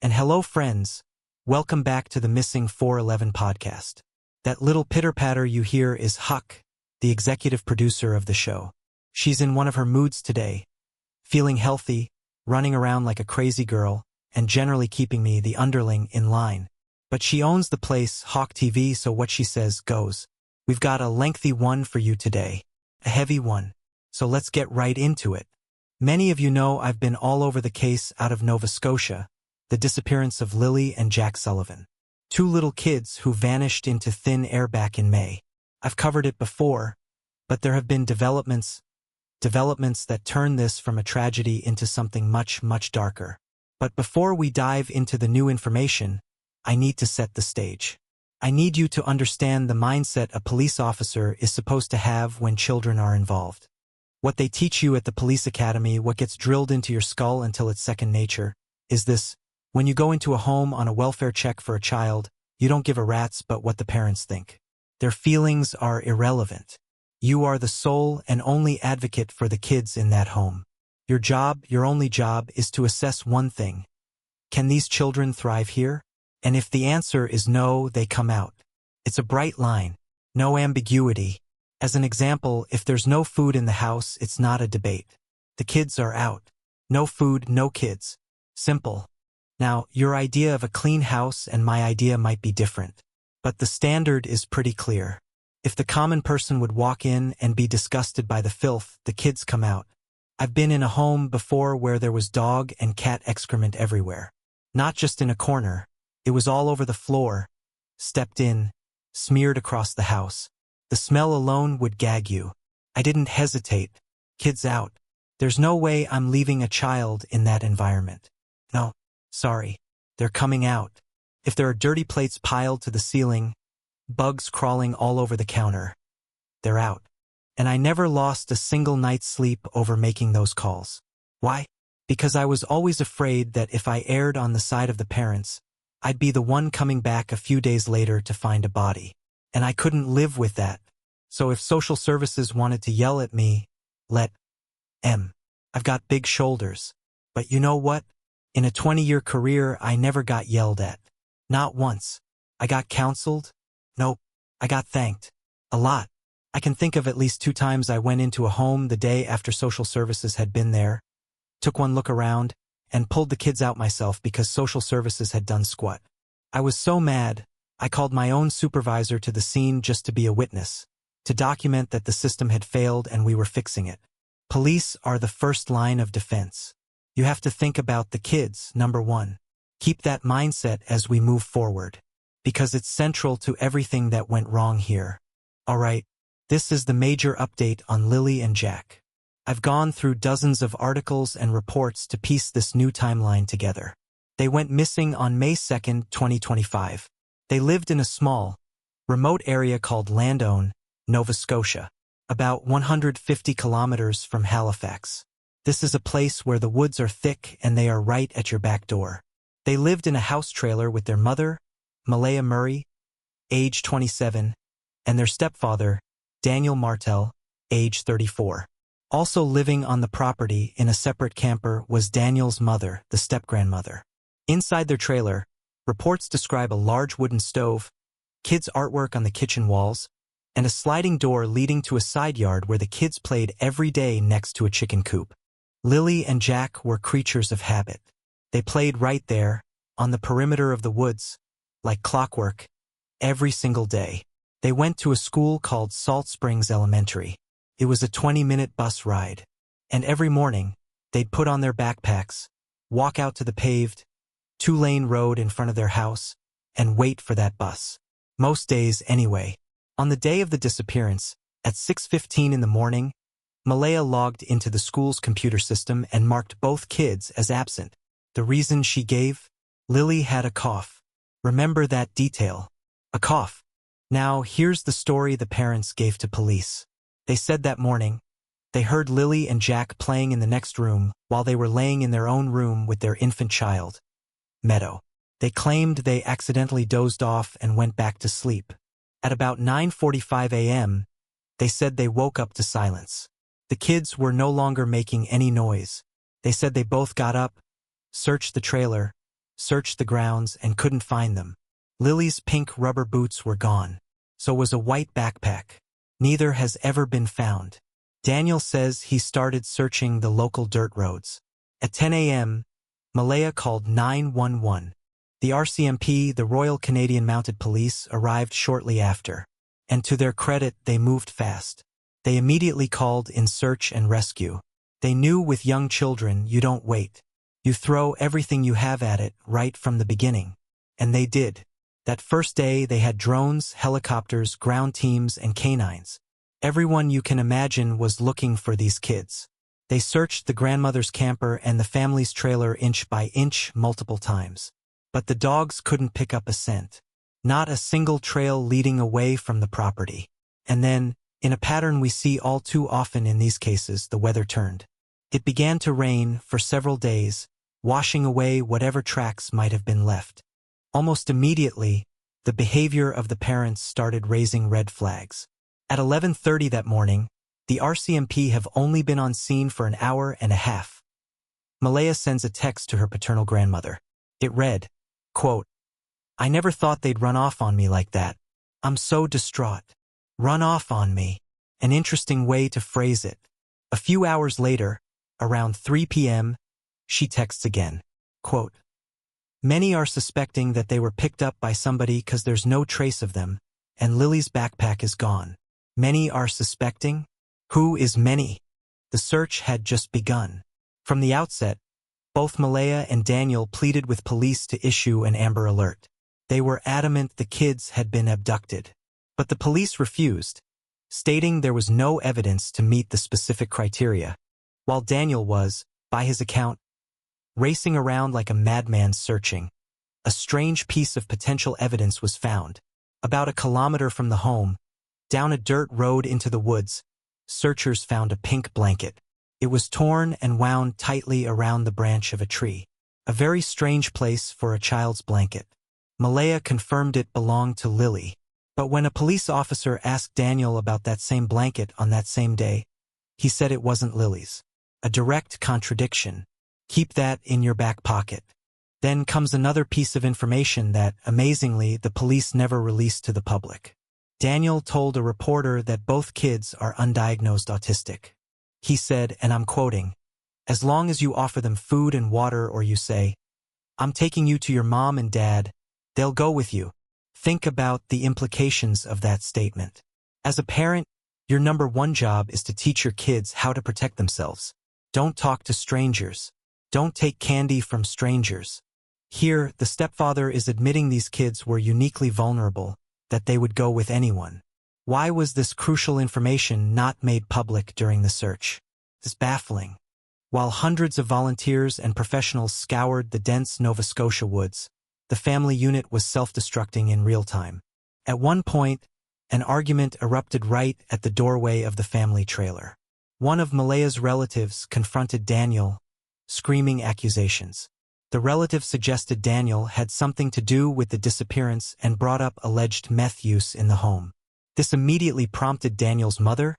And hello, friends. Welcome back to the Missing 411 podcast. That little pitter-patter you hear is Huck, the executive producer of the show. She's in one of her moods today, feeling healthy, running around like a crazy girl, and generally keeping me, the underling, in line. But she owns the place, Hawk TV, so what she says goes. We've got a lengthy one for you today, a heavy one. So let's get right into it. Many of you know I've been all over the case out of Nova Scotia, the disappearance of Lily and Jack Sullivan, two little kids who vanished into thin air back in May. I've covered it before, but there have been developments that turn this from a tragedy into something much, much darker. But before we dive into the new information, I need to set the stage. I need you to understand the mindset a police officer is supposed to have when children are involved. What they teach you at the police academy, what gets drilled into your skull until it's second nature, is this: when you go into a home on a welfare check for a child, you don't give a rat's but what the parents think. Their feelings are irrelevant. You are the sole and only advocate for the kids in that home. Your only job, is to assess one thing. Can these children thrive here? And if the answer is no, they come out. It's a bright line. No ambiguity. As an example, if there's no food in the house, it's not a debate. The kids are out. No food, no kids. Simple. Now, your idea of a clean house and my idea might be different. But the standard is pretty clear. If the common person would walk in and be disgusted by the filth, the kids come out. I've been in a home before where there was dog and cat excrement everywhere. Not just in a corner. It was all over the floor. Stepped in. Smeared across the house. The smell alone would gag you. I didn't hesitate. Kids out. There's no way I'm leaving a child in that environment. No. Sorry. They're coming out. If there are dirty plates piled to the ceiling, bugs crawling all over the counter, they're out. And I never lost a single night's sleep over making those calls. Why? Because I was always afraid that if I erred on the side of the parents, I'd be the one coming back a few days later to find a body. And I couldn't live with that. So if social services wanted to yell at me, let them. I've got big shoulders. But you know what? In a 20-year career, I never got yelled at. Not once. I got counseled? Nope. I got thanked. A lot. I can think of at least 2 times I went into a home the day after social services had been there, took one look around, and pulled the kids out myself because social services had done squat. I was so mad, I called my own supervisor to the scene just to be a witness, to document that the system had failed and we were fixing it. Police are the first line of defense. You have to think about the kids, number one. Keep that mindset as we move forward, because it's central to everything that went wrong here. Alright, this is the major update on Lily and Jack. I've gone through dozens of articles and reports to piece this new timeline together. They went missing on May 2nd, 2025. They lived in a small, remote area called Landone, Nova Scotia, about 150 kilometers from Halifax. This is a place where the woods are thick and they are right at your back door. They lived in a house trailer with their mother, Malaya Murray, age 27, and their stepfather, Daniel Martel, age 34. Also living on the property in a separate camper was Daniel's mother, the step-grandmother. Inside their trailer, reports describe a large wooden stove, kids' artwork on the kitchen walls, and a sliding door leading to a side yard where the kids played every day next to a chicken coop. Lily and Jack were creatures of habit. They played right there, on the perimeter of the woods, like clockwork, every single day. They went to a school called Salt Springs Elementary. It was a 20-minute bus ride. And every morning, they'd put on their backpacks, walk out to the paved, 2-lane road in front of their house, and wait for that bus. Most days, anyway. On the day of the disappearance, at 6:15 in the morning, Malaya logged into the school's computer system and marked both kids as absent. The reason she gave? Lily had a cough. Remember that detail. A cough. Now, here's the story the parents gave to police. They said that morning, they heard Lily and Jack playing in the next room while they were laying in their own room with their infant child, Meadow. They claimed they accidentally dozed off and went back to sleep. At about 9:45 a.m., they said they woke up to silence. The kids were no longer making any noise. They said they both got up, searched the trailer, searched the grounds and couldn't find them. Lily's pink rubber boots were gone. So was a white backpack. Neither has ever been found. Daniel says he started searching the local dirt roads. At 10 a.m., Malaya called 911. The RCMP, the Royal Canadian Mounted Police, arrived shortly after. And to their credit, they moved fast. They immediately called in search and rescue. They knew with young children, you don't wait. You throw everything you have at it right from the beginning. And they did. That first day, they had drones, helicopters, ground teams, and canines. Everyone you can imagine was looking for these kids. They searched the grandmother's camper and the family's trailer inch by inch multiple times. But the dogs couldn't pick up a scent. Not a single trail leading away from the property. And then, in a pattern we see all too often in these cases, the weather turned. It began to rain for several days, washing away whatever tracks might have been left. Almost immediately, the behavior of the parents started raising red flags. At 11:30 that morning, the RCMP have only been on scene for an hour and a half. Malaya sends a text to her paternal grandmother. It read, quote, "I never thought they'd run off on me like that. I'm so distraught. Run off on me." An interesting way to phrase it. A few hours later, around 3 p.m., she texts again, quote, "Many are suspecting that they were picked up by somebody because there's no trace of them, and Lily's backpack is gone. Many are suspecting? Who is many?" The search had just begun. From the outset, both Malaya and Daniel pleaded with police to issue an Amber Alert. They were adamant the kids had been abducted. But the police refused, stating there was no evidence to meet the specific criteria, while Daniel was, by his account, racing around like a madman searching. A strange piece of potential evidence was found. About a kilometer from the home, down a dirt road into the woods, searchers found a pink blanket. It was torn and wound tightly around the branch of a tree. A very strange place for a child's blanket. Malaya confirmed it belonged to Lily. But when a police officer asked Daniel about that same blanket on that same day, he said it wasn't Lily's. A direct contradiction. Keep that in your back pocket. Then comes another piece of information that, amazingly, the police never released to the public. Daniel told a reporter that both kids are undiagnosed autistic. He said, and I'm quoting, "As long as you offer them food and water or you say, 'I'm taking you to your mom and dad,' they'll go with you." Think about the implications of that statement. As a parent, your number one job is to teach your kids how to protect themselves. Don't talk to strangers. Don't take candy from strangers. Here, the stepfather is admitting these kids were uniquely vulnerable, that they would go with anyone. Why was this crucial information not made public during the search? It's baffling. While hundreds of volunteers and professionals scoured the dense Nova Scotia woods, the family unit was self-destructing in real time. At one point, an argument erupted right at the doorway of the family trailer. One of Malaya's relatives confronted Daniel, screaming accusations. The relative suggested Daniel had something to do with the disappearance and brought up alleged meth use in the home. This immediately prompted Daniel's mother,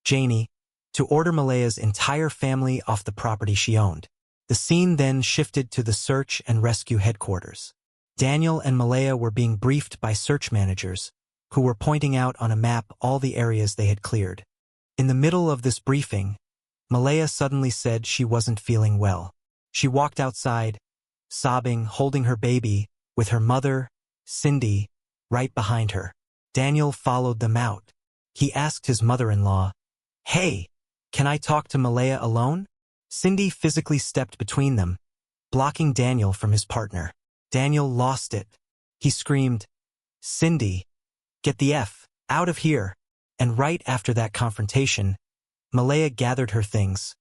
Janie, to order Malaya's entire family off the property she owned. The scene then shifted to the search and rescue headquarters. Daniel and Malaya were being briefed by search managers, who were pointing out on a map all the areas they had cleared. In the middle of this briefing, Malaya suddenly said she wasn't feeling well. She walked outside, sobbing, holding her baby, with her mother, Cindy, right behind her. Daniel followed them out. He asked his mother-in-law, "Hey, can I talk to Malaya alone?" Cindy physically stepped between them, blocking Daniel from his partner. Daniel lost it. He screamed, "Cindy, get the F out of here." And right after that confrontation, Malaya gathered her things,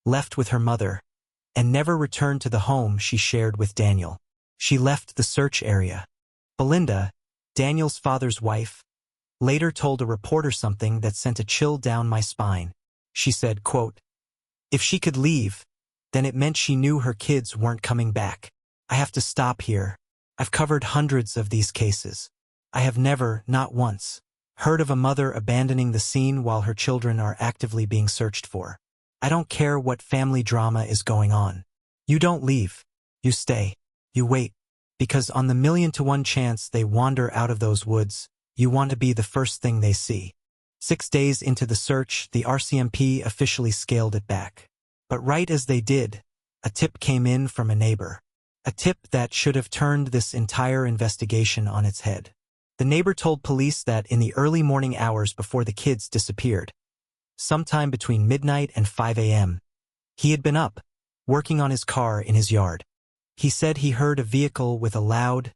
left with her mother, and never returned to the home she shared with Daniel. She left the search area. Belinda, Daniel's father's wife, later told a reporter something that sent a chill down my spine. She said, quote, "If she could leave, then it meant she knew her kids weren't coming back. I have to stop here. I've covered hundreds of these cases. I have never, not once, heard of a mother abandoning the scene while her children are actively being searched for. I don't care what family drama is going on. You don't leave. You stay. You wait. Because on the 1,000,000 to 1 chance they wander out of those woods, you want to be the first thing they see. 6 days into the search, the RCMP officially scaled it back. But right as they did, a tip came in from a neighbor. A tip that should have turned this entire investigation on its head. The neighbor told police that in the early morning hours before the kids disappeared, sometime between midnight and 5 a.m., he had been up, working on his car in his yard. He said he heard a vehicle with a loud,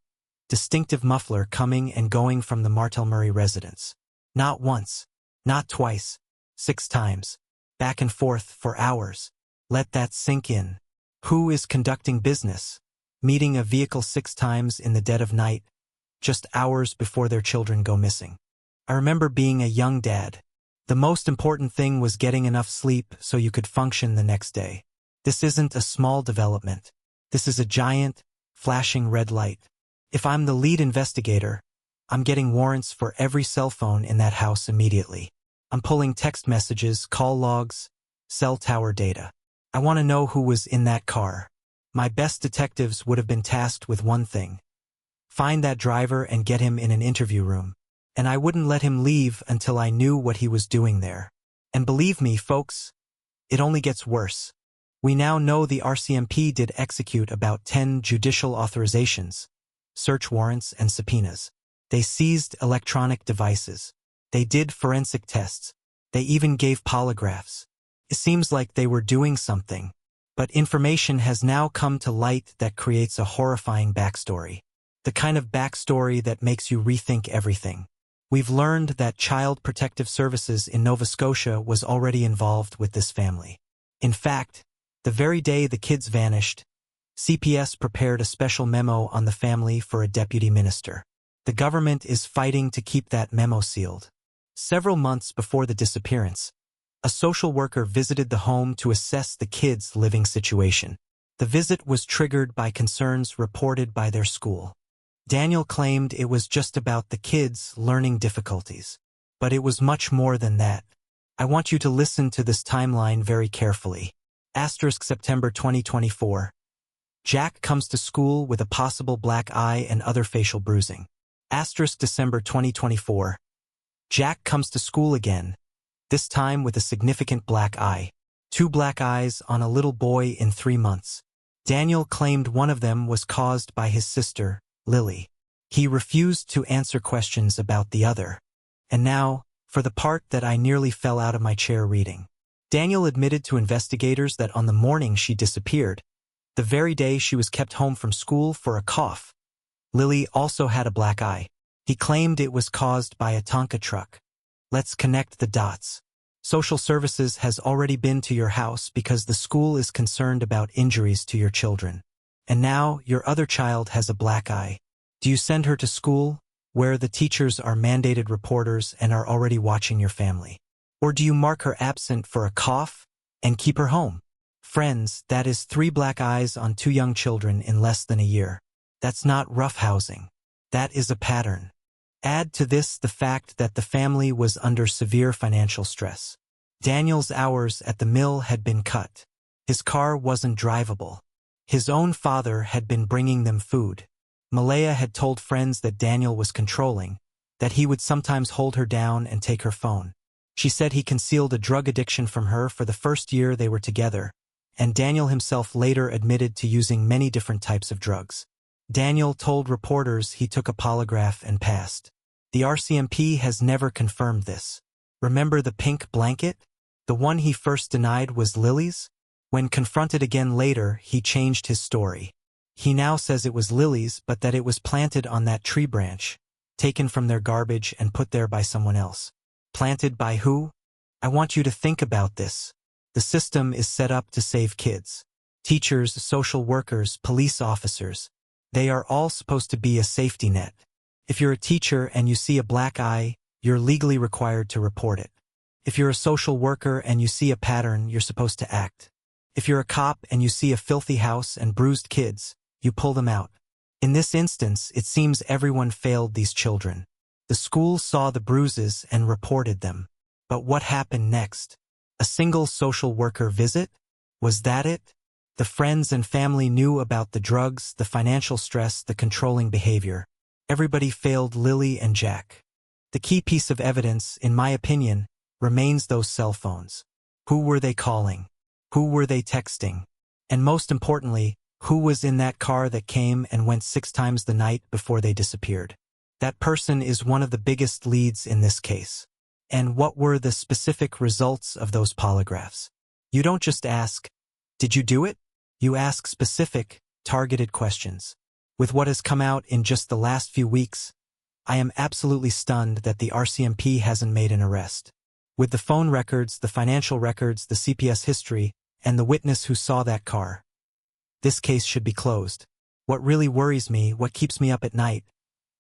distinctive muffler coming and going from the Martelmurray residence. Not once, not twice, 6 times, back and forth for hours. Let that sink in. Who is conducting business, meeting a vehicle 6 times in the dead of night, just hours before their children go missing? I remember being a young dad. The most important thing was getting enough sleep so you could function the next day. This isn't a small development. This is a giant, flashing red light. If I'm the lead investigator, I'm getting warrants for every cell phone in that house immediately. I'm pulling text messages, call logs, cell tower data. I want to know who was in that car. My best detectives would have been tasked with one thing: find that driver and get him in an interview room. And I wouldn't let him leave until I knew what he was doing there. And believe me, folks, it only gets worse. We now know the RCMP did execute about 10 judicial authorizations, search warrants, and subpoenas. They seized electronic devices. They did forensic tests. They even gave polygraphs. It seems like they were doing something. But information has now come to light that creates a horrifying backstory. The kind of backstory that makes you rethink everything. We've learned that Child Protective Services in Nova Scotia was already involved with this family. In fact, the very day the kids vanished, CPS prepared a special memo on the family for a deputy minister. The government is fighting to keep that memo sealed. Several months before the disappearance, a social worker visited the home to assess the kids' living situation. The visit was triggered by concerns reported by their school. Daniel claimed it was just about the kids' learning difficulties. But it was much more than that. I want you to listen to this timeline very carefully. September 2024. Jack comes to school with a possible black eye and other facial bruising. December 2024. Jack comes to school again, this time with a significant black eye. 2 black eyes on a little boy in 3 months. Daniel claimed one of them was caused by his sister, Lily. He refused to answer questions about the other. And now, for the part that I nearly fell out of my chair reading. Daniel admitted to investigators that on the morning she disappeared, the very day she was kept home from school for a cough, Lily also had a black eye. He claimed it was caused by a Tonka truck. Let's connect the dots. Social services has already been to your house because the school is concerned about injuries to your children. And now your other child has a black eye. Do you send her to school, where the teachers are mandated reporters and are already watching your family? Or do you mark her absent for a cough and keep her home? Friends, that is 3 black eyes on 2 young children in less than a year. That's not roughhousing. That is a pattern. Add to this the fact that the family was under severe financial stress. Daniel's hours at the mill had been cut. His car wasn't drivable. His own father had been bringing them food. Malaya had told friends that Daniel was controlling, that he would sometimes hold her down and take her phone. She said he concealed a drug addiction from her for the first year they were together, and Daniel himself later admitted to using many different types of drugs. Daniel told reporters he took a polygraph and passed. The RCMP has never confirmed this. Remember the pink blanket? The one he first denied was Lily's? When confronted again later, he changed his story. He now says it was Lily's, but that it was planted on that tree branch, taken from their garbage and put there by someone else. Planted by who? I want you to think about this. The system is set up to save kids. Teachers, social workers, police officers. They are all supposed to be a safety net. If you're a teacher and you see a black eye, you're legally required to report it. If you're a social worker and you see a pattern, you're supposed to act. If you're a cop and you see a filthy house and bruised kids, you pull them out. In this instance, it seems everyone failed these children. The school saw the bruises and reported them. But what happened next? A single social worker visit? Was that it? The friends and family knew about the drugs, the financial stress, the controlling behavior. Everybody failed Lily and Jack. The key piece of evidence, in my opinion, remains those cell phones. Who were they calling? Who were they texting? And most importantly, who was in that car that came and went 6 times the night before they disappeared? That person is one of the biggest leads in this case. And what were the specific results of those polygraphs? You don't just ask, "Did you do it?" You ask specific, targeted questions. With what has come out in just the last few weeks, I am absolutely stunned that the RCMP hasn't made an arrest. With the phone records, the financial records, the CPS history, and the witness who saw that car, this case should be closed. What really worries me, what keeps me up at night,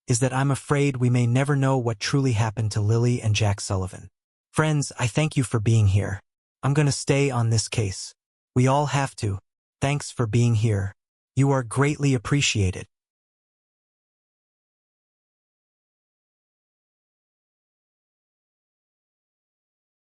is that I'm afraid we may never know what truly happened to Lily and Jack Sullivan. Friends, I thank you for being here. I'm going to stay on this case. We all have to. Thanks for being here. You are greatly appreciated.